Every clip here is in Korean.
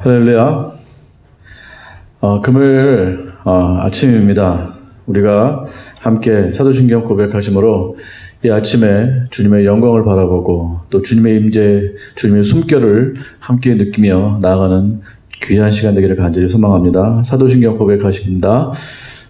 할렐루야. 금요일 아침입니다. 우리가 함께 사도신경 고백하심으로 이 아침에 주님의 영광을 바라보고 또 주님의 임재, 주님의 숨결을 함께 느끼며 나아가는 귀한 시간 되기를 간절히 소망합니다. 사도신경 고백하십니다.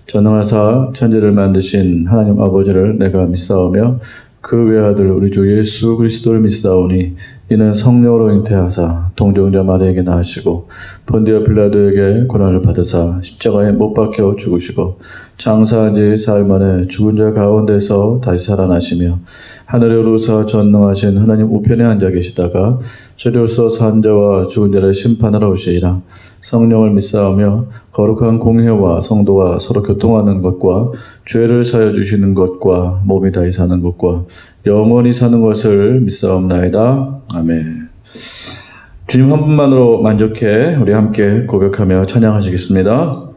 전능하사 천지를 만드신 하나님 아버지를 내가 믿사오며 그 외아들 우리 주 예수 그리스도를 믿사오니 이는 성령으로 잉태하사 동정자 마리아에게 낳으시고 본디오 빌라도에게 고난을 받으사 십자가에 못 박혀 죽으시고 장사한 지 사흘 만에 죽은 자 가운데서 다시 살아나시며 하늘에 오르사 전능하신 하나님 우편에 앉아 계시다가 저리로서 산 자와 죽은 자를 심판하러 오시리라. 성령을 믿사오며 거룩한 공회와 성도가 서로 교통하는 것과 죄를 사여 주시는 것과 몸이 다시 사는 것과 영원히 사는 것을 믿사옵나이다. 아멘. 주님 한 분만으로 만족해 우리 함께 고백하며 찬양하시겠습니다.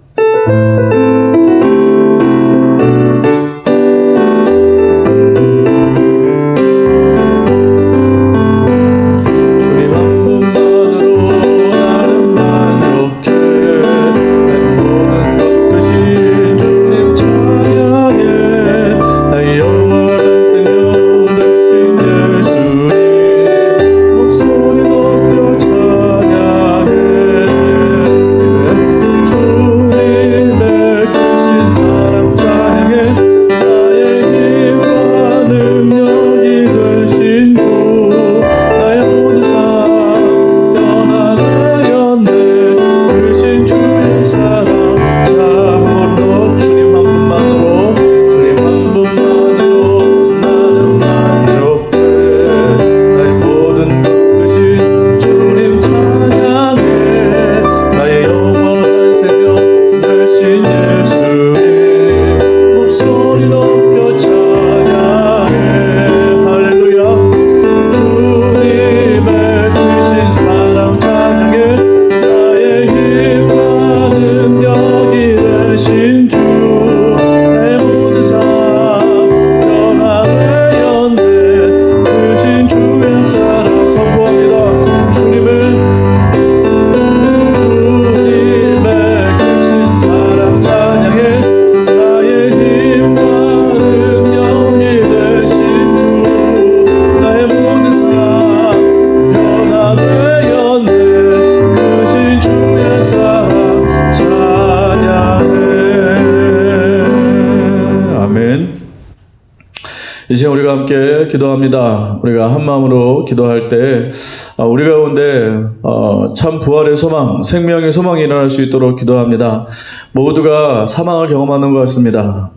이제 우리가 함께 기도합니다. 우리가 한 마음으로 기도할 때 우리 가운데 참 부활의 소망, 생명의 소망이 일어날 수 있도록 기도합니다. 모두가 사망을 경험하는 것 같습니다.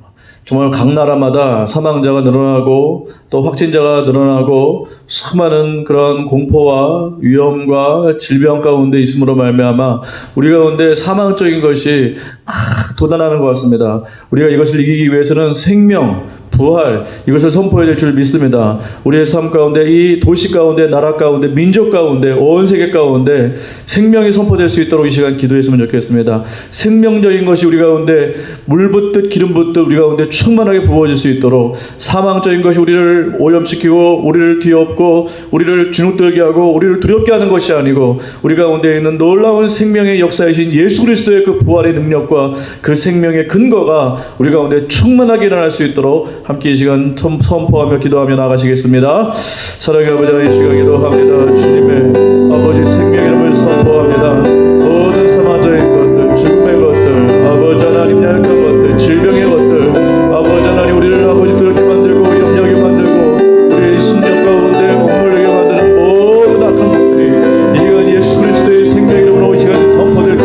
정말 각 나라마다 사망자가 늘어나고 또 확진자가 늘어나고 수많은 그런 공포와 위험과 질병 가운데 있음으로 말미암아 우리 가운데 사망적인 것이 막 돋아나는 것 같습니다. 우리가 이것을 이기기 위해서는 생명, 부활, 이것을 선포해야 될 줄 믿습니다. 우리의 삶 가운데, 이 도시 가운데, 나라 가운데, 민족 가운데, 온 세계 가운데 생명이 선포될 수 있도록 이 시간 기도했으면 좋겠습니다. 생명적인 것이 우리 가운데 물 붓듯 기름 붓듯 우리 가운데 충만하게 부어질 수 있도록, 사망적인 것이 우리를 오염시키고 우리를 뒤엎고 우리를 주눅들게 하고 우리를 두렵게 하는 것이 아니고 우리 가운데 있는 놀라운 생명의 역사이신 예수 그리스도의 그 부활의 능력과 그 생명의 근거가 우리 가운데 충만하게 일어날 수 있도록 함께 이 시간 선포하며 기도하며 나가시겠습니다. 사랑의 아버지, 이 시간 기도합니다. 주님의 아버지 생명 이름을 선포합니다. 모든 사망적인 것들, 죽음의 것들, 아버지 하나님 약한 것들, 질병의 것들, 아버지 하나님 우리를 아버지 두렵게 만들고 염려하게 만들고 우리의 심령 가운데 억눌리게 만드는 모든 악한 것들이 이 시간 예수 그리스도의 생명 이름으로 이 시간 선포될 때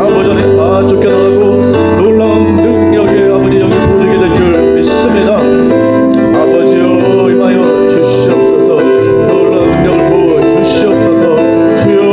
아버지 하나님 다 쫓겨나가고 놀라운 능력의 아버지 영이 부어지게 될 줄 믿습니다. 아버지여 임하여 주시옵소서. 놀라운 능력을 부어 주시옵소서. 주여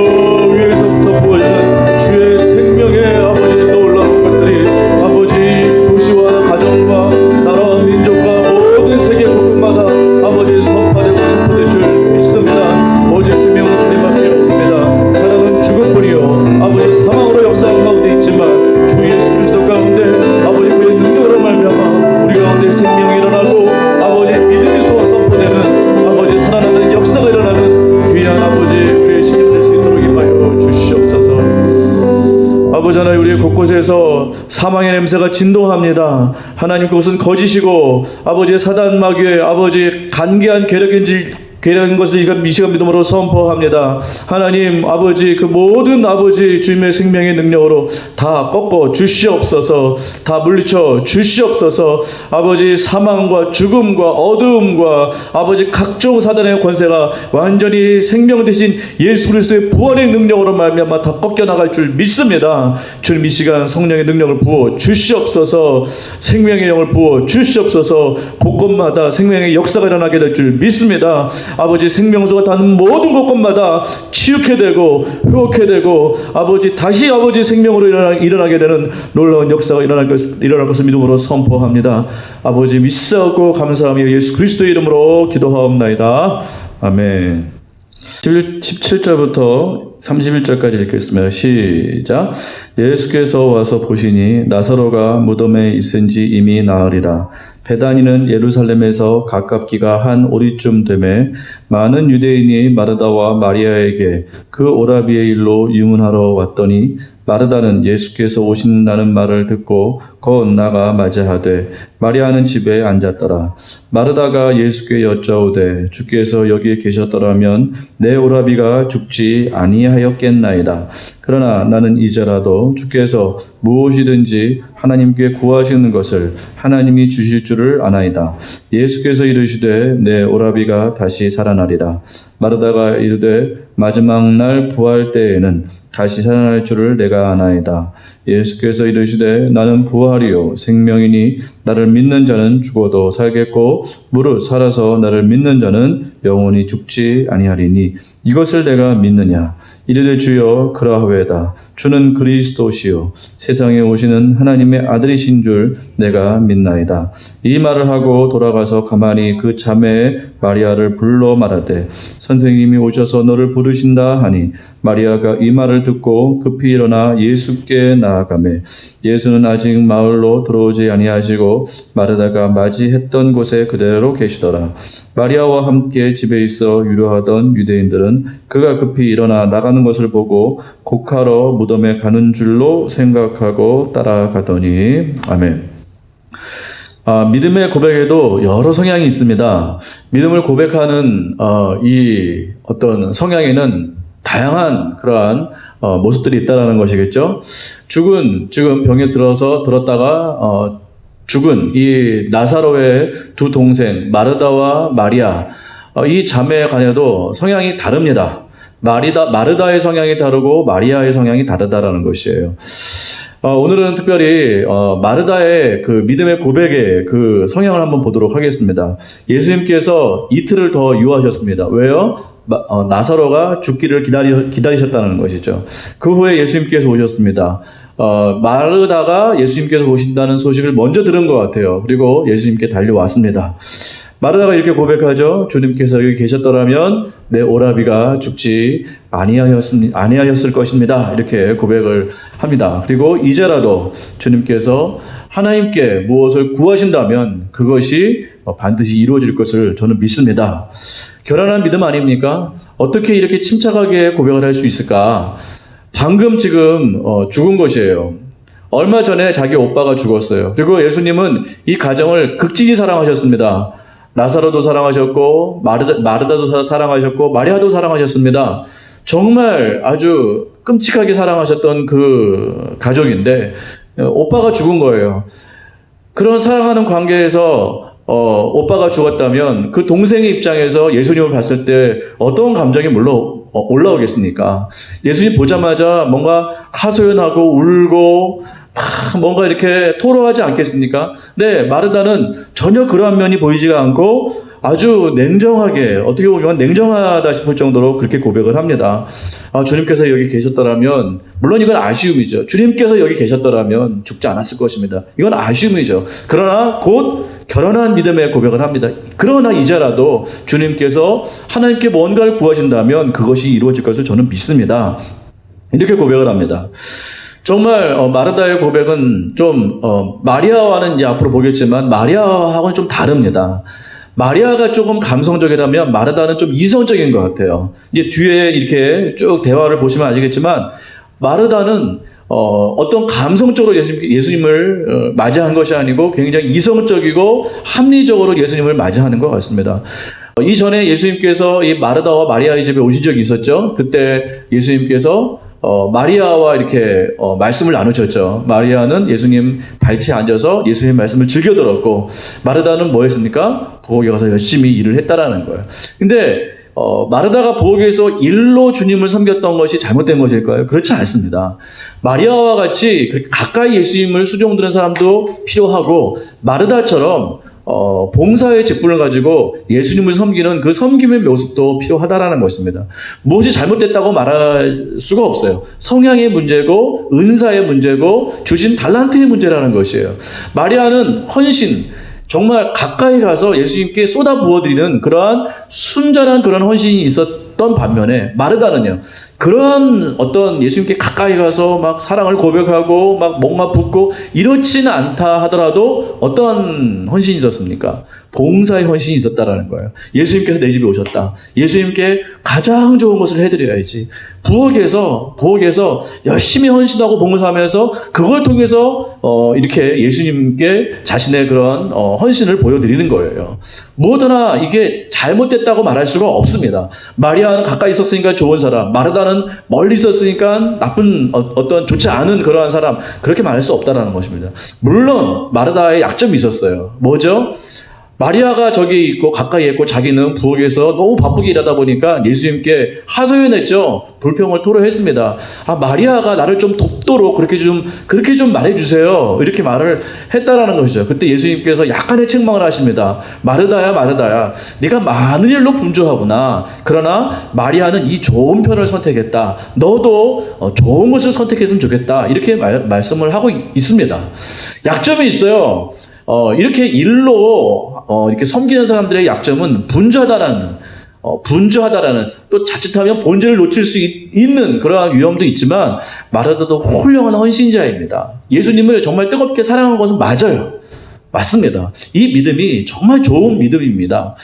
아버지 하나님, 우리 곳곳에서 사망의 냄새가 진동합니다. 하나님, 그것은 거짓이고 아버지의 사단 마귀의 아버지 간계한 계략인 것을 이 시간 믿음으로 선포합니다. 하나님 아버지, 그 모든 아버지 주님의 생명의 능력으로 다 꺾어 주시옵소서. 다 물리쳐 주시옵소서. 아버지, 사망과 죽음과 어두움과 아버지 각종 사단의 권세가 완전히 생명 대신 예수 그리스도의 부활의 능력으로 말미암아 다 꺾여나갈 줄 믿습니다. 주님, 이 시간 성령의 능력을 부어 주시옵소서. 생명의 영을 부어 주시옵소서. 곳곳마다 생명의 역사가 일어나게 될 줄 믿습니다. 아버지, 생명수가 닿는 모든 곳곳마다 치유케 되고 회복케 되고 아버지, 다시 아버지 생명으로 일어나게 되는 놀라운 역사가 일어날 것을 믿음으로 선포합니다. 아버지, 믿사옵고 감사하며 예수 그리스도의 이름으로 기도하옵나이다. 아멘. 17절부터 31절까지 읽겠습니다. 시작. 예수께서 와서 보시니 나사로가 무덤에 있은지 이미 나으리라. 베다니는 예루살렘에서 가깝기가 한 오리쯤 되매 많은 유대인이 마르다와 마리아에게 그 오라비의 일로 유문하러 왔더니 마르다는 예수께서 오신다는 말을 듣고 건너가 맞이하되 마리아는 집에 앉았더라. 마르다가 예수께 여짜오되 주께서 여기에 계셨더라면 내 오라비가 죽지 아니하였겠나이다. 그러나 나는 이제라도 주께서 무엇이든지 하나님께 구하시는 것을 하나님이 주실 줄을 아나이다. 예수께서 이르시되 내 오라비가 다시 살아나리라. 마르다가 이르되 마지막 날 부활 때에는 다시 살아날 줄을 내가 아나이다. 예수께서 이르시되 나는 부활이요 생명이니 나를 믿는 자는 죽어도 살겠고 무릇 살아서 나를 믿는 자는 영원히 죽지 아니하리니 이것을 내가 믿느냐. 이르되 주여 그러하외다. 주는 그리스도시요 세상에 오시는 하나님의 아들이신 줄 내가 믿나이다. 이 말을 하고 돌아가서 가만히 그 자매 마리아를 불러 말하되 선생님이 오셔서 너를 부르신다 하니 마리아가 이 말을 듣고 급히 일어나 예수께 나아가매 예수는 아직 마을로 들어오지 아니하시고 마르다가 맞이했던 곳에 그대로 계시더라. 마리아와 함께 집에 있어 유료하던 유대인들은 그가 급히 일어나 나가는 것을 보고 곡하러 무덤에 가는 줄로 생각하고 따라가더니. 아멘. 믿음의 고백에도 여러 성향이 있습니다. 믿음을 고백하는 이 어떤 성향에는 다양한 그러한 모습들이 있다라는 것이겠죠. 지금 병에 들었다가 죽은 이 나사로의 두 동생 마르다와 마리아, 이 자매에 관해도 성향이 다릅니다. 마르다의 성향이 다르고 마리아의 성향이 다르다라는 것이에요. 오늘은 특별히 마르다의 그 믿음의 고백의 그 성향을 한번 보도록 하겠습니다. 예수님께서 이틀을 더 유하셨습니다. 왜요? 나사로가 죽기를 기다리셨다는 것이죠. 그 후에 예수님께서 오셨습니다. 마르다가 예수님께서 오신다는 소식을 먼저 들은 것 같아요. 그리고 예수님께 달려왔습니다. 마르다가 이렇게 고백하죠. 주님께서 여기 계셨더라면 내 오라비가 죽지 아니하였을 것입니다. 이렇게 고백을 합니다. 그리고 이제라도 주님께서 하나님께 무엇을 구하신다면 그것이 반드시 이루어질 것을 저는 믿습니다. 결연한 믿음 아닙니까? 어떻게 이렇게 침착하게 고백을 할 수 있을까? 방금 지금 죽은 것이에요. 얼마 전에 자기 오빠가 죽었어요. 그리고 예수님은 이 가정을 극진히 사랑하셨습니다. 나사로도 사랑하셨고 마르다도 사랑하셨고 마리아도 사랑하셨습니다. 정말 아주 끔찍하게 사랑하셨던 그 가족인데 오빠가 죽은 거예요. 그런 사랑하는 관계에서 오빠가 죽었다면 그 동생의 입장에서 예수님을 봤을 때 어떤 감정이 물론 올라오겠습니까? 예수님 보자마자 뭔가 하소연하고 울고 뭔가 이렇게 토로하지 않겠습니까? 네, 마르다는 전혀 그러한 면이 보이지가 않고 아주 냉정하게, 어떻게 보면 냉정하다 싶을 정도로 그렇게 고백을 합니다. 주님께서 여기 계셨더라면, 물론 이건 아쉬움이죠. 주님께서 여기 계셨더라면 죽지 않았을 것입니다. 이건 아쉬움이죠. 그러나 곧 결연한 믿음의 고백을 합니다. 그러나 이제라도 주님께서 하나님께 뭔가를 구하신다면 그것이 이루어질 것을 저는 믿습니다. 이렇게 고백을 합니다. 정말 마르다의 고백은 좀 마리아와는 이제 앞으로 보겠지만 마리아하고는 좀 다릅니다. 마리아가 조금 감성적이라면 마르다는 좀 이성적인 것 같아요. 이제 뒤에 이렇게 쭉 대화를 보시면 아시겠지만 마르다는 어떤 감성적으로 예수님을 맞이한 것이 아니고 굉장히 이성적이고 합리적으로 예수님을 맞이하는 것 같습니다. 이전에 예수님께서 이 마르다와 마리아의 집에 오신 적이 있었죠. 그때 예수님께서 마리아와 이렇게 말씀을 나누셨죠. 마리아는 예수님 발치에 앉아서 예수님의 말씀을 즐겨 들었고, 마르다는 뭐 했습니까? 부엌에 가서 열심히 일을 했다라는 거예요. 근데 마르다가 부엌에서 일로 주님을 섬겼던 것이 잘못된 것일까요? 그렇지 않습니다. 마리아와 같이 가까이 예수님을 수종드는 사람도 필요하고, 마르다처럼 봉사의 직분을 가지고 예수님을 섬기는 그 섬김의 모습도 필요하다라는 것입니다. 무엇이 잘못됐다고 말할 수가 없어요. 성향의 문제고 은사의 문제고 주신 달란트의 문제라는 것이에요. 마리아는 헌신, 정말 가까이 가서 예수님께 쏟아 부어드리는 그러한 순전한 그런 헌신이 있었던 반면에, 마르다는요, 그런 어떤 예수님께 가까이 가서 막 사랑을 고백하고 막 목마 붓고 이렇지는 않다 하더라도 어떤 헌신이 있었습니까? 봉사의 헌신이 있었다라는 거예요. 예수님께서 내 집에 오셨다. 예수님께 가장 좋은 것을 해드려야지. 부엌에서 열심히 헌신하고 봉사하면서 그걸 통해서 이렇게 예수님께 자신의 그런 헌신을 보여드리는 거예요. 뭐더나 이게 잘못됐다고 말할 수가 없습니다. 마리아는 가까이 있었으니까 좋은 사람, 마르다는 멀리 있었으니까 나쁜 어떤 좋지 않은 그러한 사람, 그렇게 말할 수 없다는 것입니다. 물론 마르다의 약점이 있었어요. 뭐죠? 마리아가 저기 있고 가까이 있고 자기는 부엌에서 너무 바쁘게 일하다 보니까 예수님께 하소연했죠. 불평을 토로했습니다. 마리아가 나를 좀 돕도록 그렇게 좀 말해주세요. 이렇게 말을 했다라는 것이죠. 그때 예수님께서 약간의 책망을 하십니다. 마르다야, 네가 많은 일로 분주하구나. 그러나 마리아는 이 좋은 편을 선택했다. 너도 좋은 것을 선택했으면 좋겠다. 이렇게 말씀을 하고 있습니다. 약점이 있어요. 이렇게 일로 이렇게 섬기는 사람들의 약점은 분주하다라는, 또 자칫하면 본질을 놓칠 수 있는 그러한 위험도 있지만, 마르다도 훌륭한 헌신자입니다. 예수님을 정말 뜨겁게 사랑한 것은 맞아요. 맞습니다. 이 믿음이 정말 좋은 믿음입니다.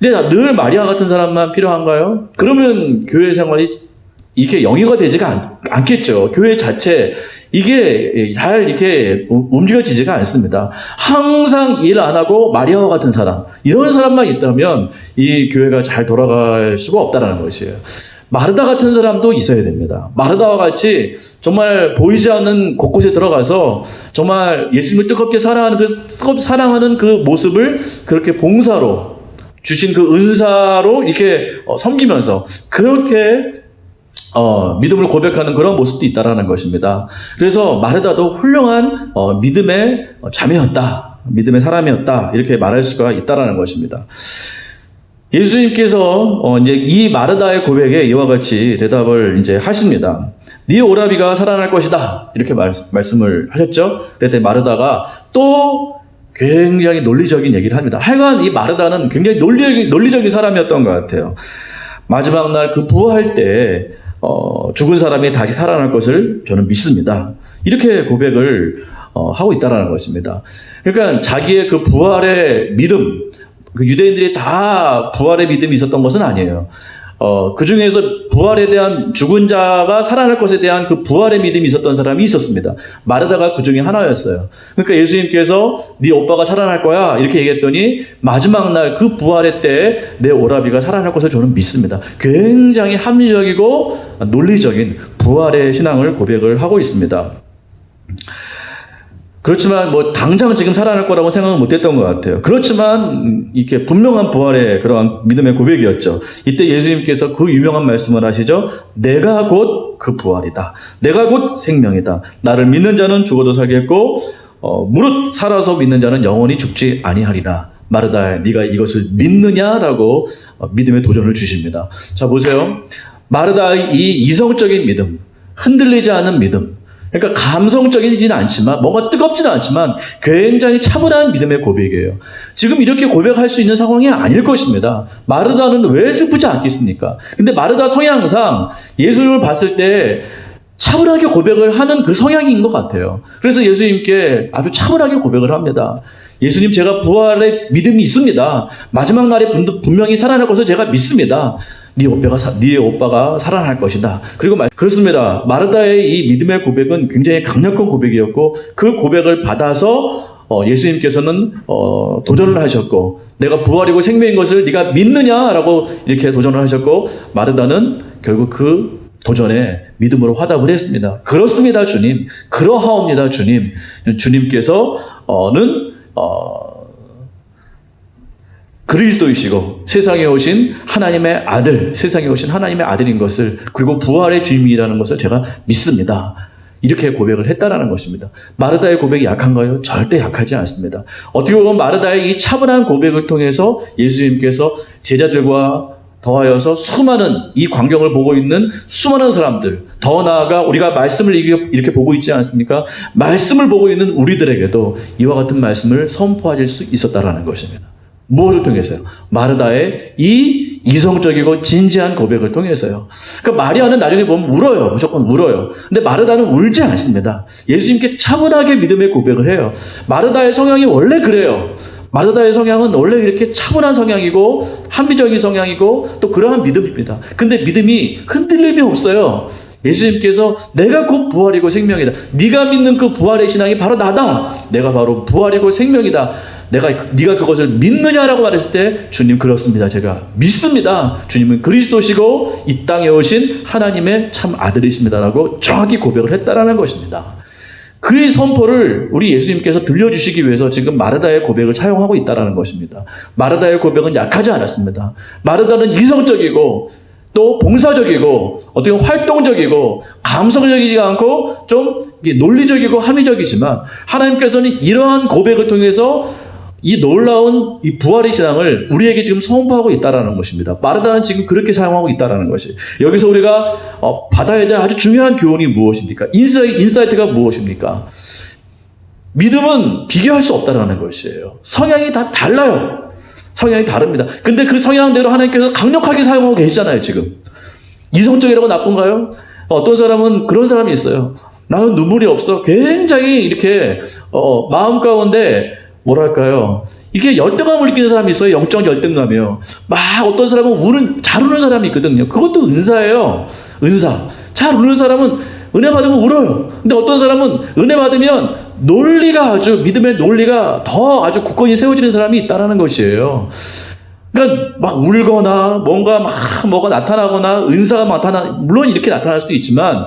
근데 늘 마리아 같은 사람만 필요한가요? 그러면 교회 생활이 이게 영위가 되지가 않겠죠. 교회 자체 이게 잘 이렇게 움직여지지가 않습니다. 항상 일 안 하고 마리아와 같은 사람, 이런 사람만 있다면 이 교회가 잘 돌아갈 수가 없다는 것이에요. 마르다 같은 사람도 있어야 됩니다. 마르다와 같이 정말 보이지 않는 곳곳에 들어가서 정말 예수님을 뜨겁게 사랑하는 그 모습을 그렇게 봉사로 주신 그 은사로 이렇게 섬기면서 그렇게 믿음을 고백하는 그런 모습도 있다라는 것입니다. 그래서 마르다도 훌륭한 믿음의 자매였다, 믿음의 사람이었다, 이렇게 말할 수가 있다라는 것입니다. 예수님께서 이제 이 마르다의 고백에 이와 같이 대답을 이제 하십니다. 네 오라비가 살아날 것이다, 이렇게 말씀을 하셨죠. 그랬더니 마르다가 또 굉장히 논리적인 얘기를 합니다. 하여간 이 마르다는 굉장히 논리적인 사람이었던 것 같아요. 마지막 날 그 부활할 때 죽은 사람이 다시 살아날 것을 저는 믿습니다. 이렇게 고백을 하고 있다는 것입니다. 그러니까 자기의 그 부활의 믿음, 그 유대인들이 다 부활의 믿음이 있었던 것은 아니에요. 그 중에서 부활에 대한, 죽은 자가 살아날 것에 대한 그 부활의 믿음이 있었던 사람이 있었습니다. 마르다가 그 중에 하나였어요. 그러니까 예수님께서 네 오빠가 살아날 거야 이렇게 얘기했더니 마지막 날 그 부활의 때 내 오라비가 살아날 것을 저는 믿습니다. 굉장히 합리적이고 논리적인 부활의 신앙을 고백을 하고 있습니다. 그렇지만 뭐 당장 지금 살아날 거라고 생각은 못했던 것 같아요. 그렇지만 이렇게 분명한 부활의 그러한 믿음의 고백이었죠. 이때 예수님께서 그 유명한 말씀을 하시죠. 내가 곧 그 부활이다. 내가 곧 생명이다. 나를 믿는 자는 죽어도 살겠고 무릇 살아서 믿는 자는 영원히 죽지 아니하리라. 마르다야, 네가 이것을 믿느냐라고 믿음의 도전을 주십니다. 자, 보세요. 마르다의 이 이성적인 믿음, 흔들리지 않은 믿음, 그러니까 감성적이지는 않지만, 뭔가 뜨겁지는 않지만 굉장히 차분한 믿음의 고백이에요. 지금 이렇게 고백할 수 있는 상황이 아닐 것입니다. 마르다는 왜 슬프지 않겠습니까? 근데 마르다 성향상 예수님을 봤을 때 차분하게 고백을 하는 그 성향인 것 같아요. 그래서 예수님께 아주 차분하게 고백을 합니다. 예수님, 제가 부활의 믿음이 있습니다. 마지막 날에 분명히 살아날 것을 제가 믿습니다. 네 오빠가 살아날 것이다. 그리고 그렇습니다. 마르다의 이 믿음의 고백은 굉장히 강력한 고백이었고 그 고백을 받아서 예수님께서는 도전을 하셨고 내가 부활이고 생명인 것을 네가 믿느냐라고 이렇게 도전을 하셨고 마르다는 결국 그 도전에 믿음으로 화답을 했습니다. 그렇습니다, 주님. 그러하옵니다, 주님. 주님께서는 그리스도이시고 세상에 오신 하나님의 아들, 세상에 오신 하나님의 아들인 것을 그리고 부활의 주님이라는 것을 제가 믿습니다. 이렇게 고백을 했다라는 것입니다. 마르다의 고백이 약한가요? 절대 약하지 않습니다. 어떻게 보면 마르다의 이 차분한 고백을 통해서 예수님께서 제자들과 더하여서 수많은 이 광경을 보고 있는 수많은 사람들, 더 나아가 우리가 말씀을 이렇게 보고 있지 않습니까? 말씀을 보고 있는 우리들에게도 이와 같은 말씀을 선포하실 수 있었다라는 것입니다. 무엇을 통해서요? 마르다의 이 이성적이고 진지한 고백을 통해서요. 그러니까 마리아는 나중에 보면 울어요. 무조건 울어요. 근데 마르다는 울지 않습니다. 예수님께 차분하게 믿음의 고백을 해요. 마르다의 성향이 원래 그래요. 마르다의 성향은 원래 이렇게 차분한 성향이고 합리적인 성향이고 또 그러한 믿음입니다. 근데 믿음이 흔들림이 없어요. 예수님께서 내가 곧 부활이고 생명이다. 네가 믿는 그 부활의 신앙이 바로 나다. 내가 바로 부활이고 생명이다. 네가 그것을 믿느냐라고 말했을 때 주님 그렇습니다. 제가 믿습니다. 주님은 그리스도시고 이 땅에 오신 하나님의 참 아들이십니다라고 정확히 고백을 했다라는 것입니다. 그의 선포를 우리 예수님께서 들려주시기 위해서 지금 마르다의 고백을 사용하고 있다라는 것입니다. 마르다의 고백은 약하지 않았습니다. 마르다는 이성적이고 또 봉사적이고 어떻게 보면 활동적이고 감성적이지 않고 좀 논리적이고 합리적이지만 하나님께서는 이러한 고백을 통해서 이 놀라운 이 부활의 신앙을 우리에게 지금 선포하고 있다라는 것입니다. 마르다는 지금 그렇게 사용하고 있다라는 것이. 여기서 우리가 받아야 될 아주 중요한 교훈이 무엇입니까? 인사이트가 무엇입니까? 믿음은 비교할 수 없다라는 것이에요. 성향이 다 달라요. 성향이 다릅니다. 근데 그 성향대로 하나님께서 강력하게 사용하고 계시잖아요, 지금. 이성적이라고 나쁜가요? 어떤 사람은 그런 사람이 있어요. 나는 눈물이 없어. 굉장히 이렇게 마음 가운데 뭐랄까요? 이게 열등감을 느끼는 사람이 있어요. 영적 열등감이요. 막 어떤 사람은 잘 우는 사람이 있거든요. 그것도 은사예요. 은사. 잘 우는 사람은 은혜 받으면 울어요. 근데 어떤 사람은 은혜 받으면 믿음의 논리가 더 아주 굳건히 세워지는 사람이 있다는 것이에요. 그러니까 막 울거나 뭐가 나타나거나 은사가 물론 이렇게 나타날 수도 있지만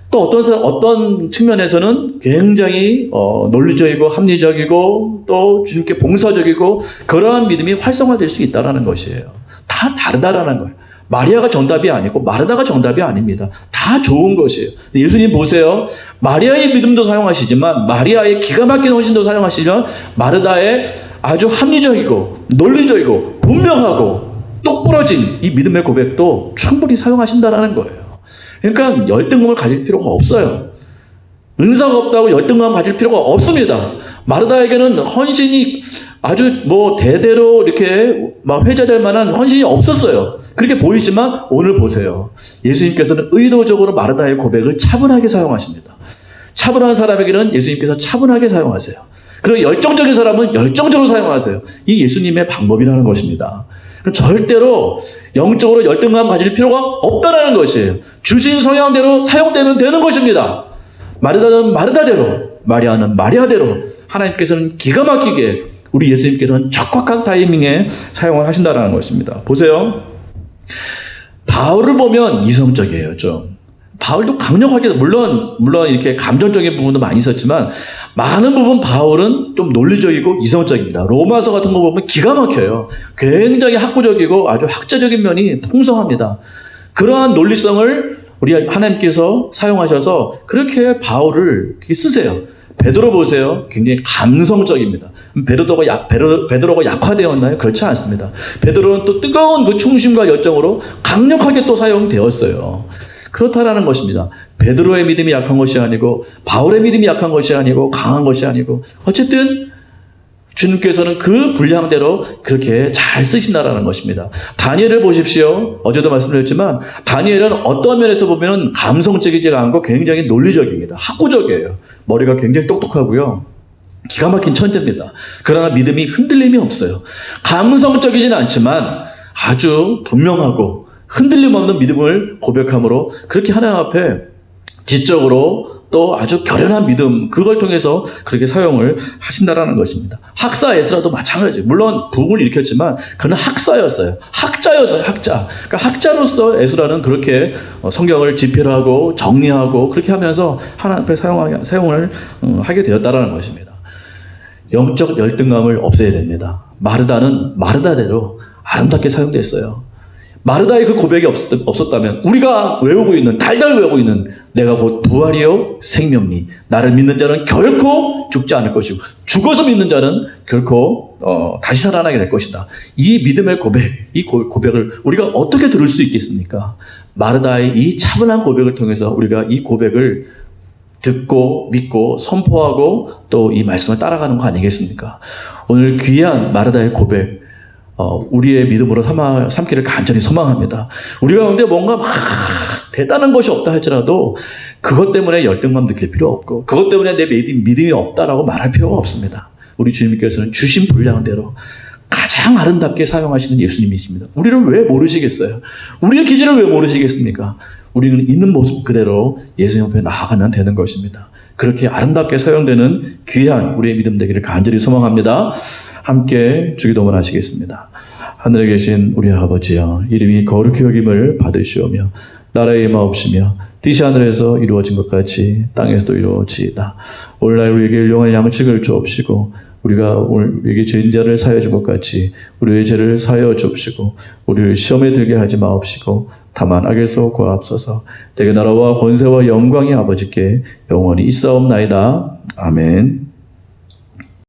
또 어떤 측면에서는 굉장히 논리적이고 합리적이고 또 주님께 봉사적이고 그러한 믿음이 활성화될 수 있다는 것이에요. 다 다르다라는 거예요. 마리아가 정답이 아니고 마르다가 정답이 아닙니다. 다 좋은 것이에요. 예수님 보세요. 마리아의 믿음도 사용하시지만 마리아의 기가 막힌 헌신도 사용하시지만 마르다의 아주 합리적이고 논리적이고 분명하고 똑부러진 이 믿음의 고백도 충분히 사용하신다라는 거예요. 그러니까 열등감을 가질 필요가 없어요. 은사가 없다고 열등감 가질 필요가 없습니다. 마르다에게는 헌신이 아주 대대로 이렇게 회자될 만한 헌신이 없었어요. 그렇게 보이지만 오늘 보세요. 예수님께서는 의도적으로 마르다의 고백을 차분하게 사용하십니다. 차분한 사람에게는 예수님께서 차분하게 사용하세요. 그리고 열정적인 사람은 열정적으로 사용하세요. 이 예수님의 방법이라는 것입니다. 절대로 영적으로 열등감 가질 필요가 없다라는 것이에요. 주신 성향대로 사용되면 되는 것입니다. 마르다는 마르다대로, 마리아는 마리아대로 하나님께서는 기가 막히게 우리 예수님께서는 적확한 타이밍에 사용을 하신다는 것입니다. 보세요. 바울을 보면 이성적이에요, 좀. 바울도 강력하게, 물론 이렇게 감정적인 부분도 많이 있었지만, 많은 부분 바울은 좀 논리적이고 이성적입니다. 로마서 같은 거 보면 기가 막혀요. 굉장히 학구적이고 아주 학자적인 면이 풍성합니다. 그러한 논리성을 우리 하나님께서 사용하셔서 그렇게 바울을 쓰세요. 베드로 보세요. 굉장히 감성적입니다. 베드로가 약화되었나요? 그렇지 않습니다. 베드로는 또 뜨거운 그 충심과 열정으로 강력하게 또 사용되었어요. 그렇다라는 것입니다. 베드로의 믿음이 약한 것이 아니고 바울의 믿음이 약한 것이 아니고 강한 것이 아니고 어쨌든 주님께서는 그 분량대로 그렇게 잘 쓰신다라는 것입니다. 다니엘을 보십시오. 어제도 말씀드렸지만 다니엘은 어떤 면에서 보면 감성적이지가 않고 굉장히 논리적입니다. 학구적이에요. 머리가 굉장히 똑똑하고요. 기가 막힌 천재입니다. 그러나 믿음이 흔들림이 없어요. 감성적이진 않지만 아주 분명하고 흔들림 없는 믿음을 고백함으로 그렇게 하나님 앞에 지적으로 또 아주 결연한 믿음, 그걸 통해서 그렇게 사용을 하신다라는 것입니다. 학사 에스라도 마찬가지예요. 물론 부흥을 일으켰지만 그는 학사였어요. 학자였어요. 학자. 그러니까 학자로서 에스라는 그렇게 성경을 집필하고 정리하고 그렇게 하면서 하나님 앞에 사용을 하게 되었다라는 것입니다. 영적 열등감을 없애야 됩니다. 마르다는 마르다대로 아름답게 사용됐어요. 마르다의 그 고백이 없었다면 우리가 외우고 있는, 달달 외우고 있는 내가 곧 부활이요 생명니 나를 믿는 자는 결코 죽지 않을 것이고 죽어서 믿는 자는 결코 다시 살아나게 될 것이다. 이 믿음의 고백, 이 고백을 우리가 어떻게 들을 수 있겠습니까? 마르다의 이 차분한 고백을 통해서 우리가 이 고백을 듣고 믿고 선포하고 또 이 말씀을 따라가는 거 아니겠습니까? 오늘 귀한 마르다의 고백, 우리의 믿음으로 삼기를 간절히 소망합니다. 우리 가운데 뭔가 막 대단한 것이 없다 할지라도 그것 때문에 열등감 느낄 필요 없고 그것 때문에 내 믿음이 없다라고 말할 필요가 없습니다. 우리 주님께서는 주신 분량 대로 가장 아름답게 사용하시는 예수님이십니다. 우리를 왜 모르시겠어요? 우리의 기질을 왜 모르시겠습니까? 우리는 있는 모습 그대로 예수님 앞에 나아가면 되는 것입니다. 그렇게 아름답게 사용되는 귀한 우리의 믿음 되기를 간절히 소망합니다. 함께 주기도문 하시겠습니다. 하늘에 계신 우리 아버지여, 이름이 거룩히 여김을 받으시오며 나라의 임하옵시며 뜻이 하늘에서 이루어진 것 같이 땅에서도 이루어지이다. 오늘날 우리에게 일용할 양식을 주옵시고 우리가 우리에게 죄인자를 사하여 준 것 같이 우리의 죄를 사하여 주옵시고 우리를 시험에 들게 하지 마옵시고 다만 악에서 구하옵소서. 대개 나라와 권세와 영광이 아버지께 영원히 있사옵나이다. 아멘.